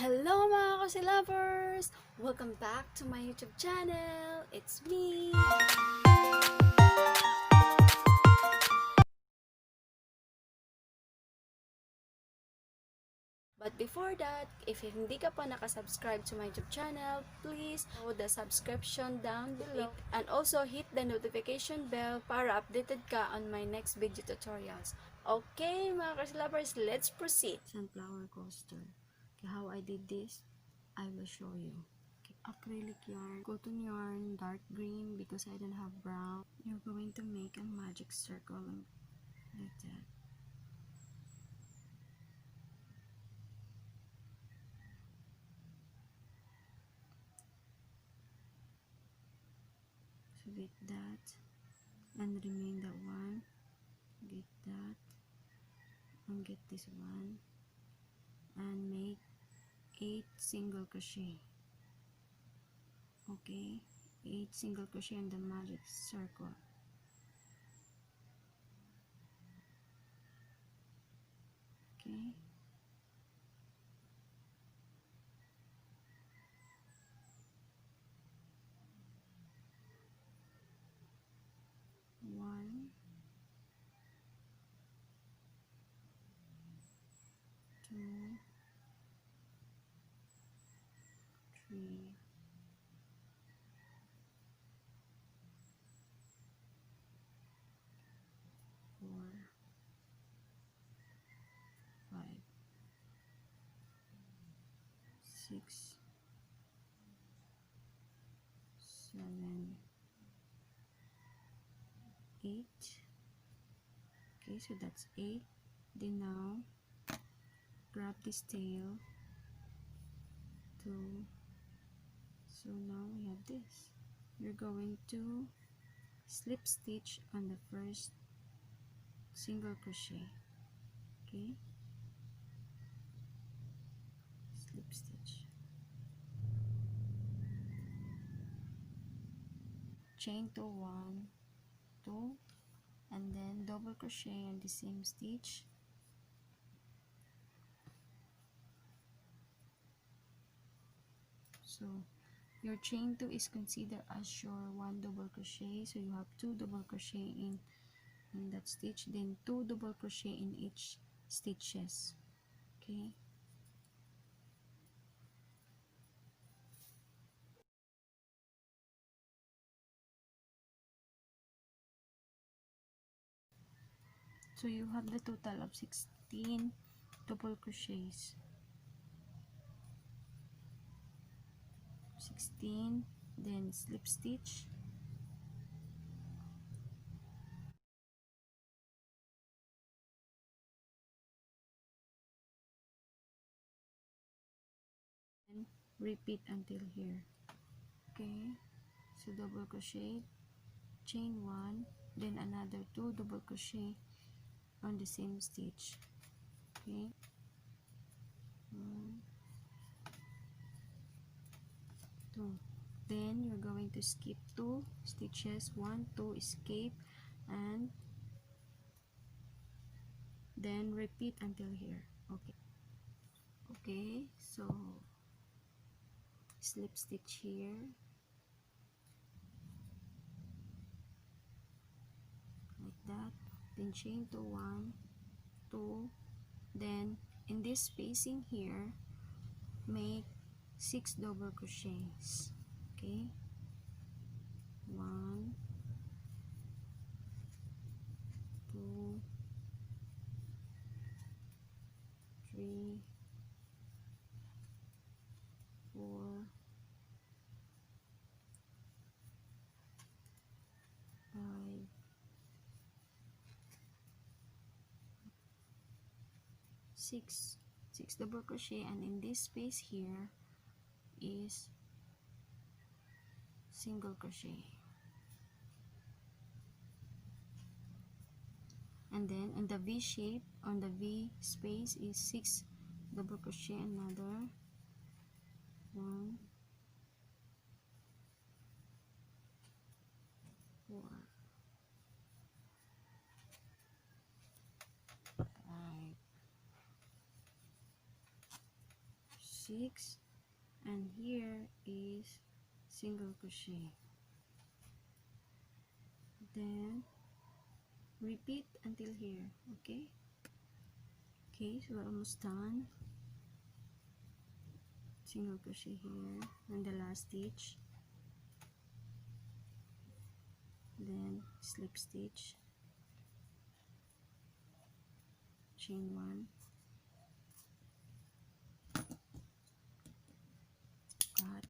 Hello mga Kasi Lovers! Welcome back to my YouTube channel. It's me! But before that, if hindi ka pa nakasubscribe to my YouTube channel, please hit the subscription down below and also hit the notification bell para updated ka on my next video tutorials. Okay mga Kasi Lovers, let's proceed! Sunflower coaster. Okay, how I did this, I will show you. Acrylic yarn, cotton yarn, dark green because I don't have brown. You're going to make a magic circle like that. So get that and remain that one. Get that and get this one and make 8 single crochet. Okay, 8 single crochet in the magic circle. Okay. One, two, three, 4, 5, 6, 7, 8. Okay, so that's 8. Then now grab this tail, 2. So now we have this. You're going to slip stitch on the first single crochet. Okay, slip stitch, chain to 1, 2, and then double crochet in the same stitch. So your chain 2 is considered as your 1 double crochet, so you have 2 double crochet in that stitch, then 2 double crochet in each stitches. Okay, so you have the total of 16 double crochets. 16, then slip stitch, and repeat until here. Okay, so double crochet, chain 1, then another 2 double crochet on the same stitch. Okay, 1, 2. Then you're going to skip 2 stitches, 1, 2, escape, and then repeat until here. Okay, okay, so slip stitch here, like that, then chain to 1, 2, then in this spacing here make 6 double crochets. Okay, 1, 2, 3, 4, 5, 6 double crochet, and in this space here is single crochet, and then in the V shape, on the V space is 6 double crochet, another 1, 4, 5, 6, and here is single crochet. Then repeat until here. Okay, so we're almost done. Single crochet here and the last stitch, then slip stitch, chain 1,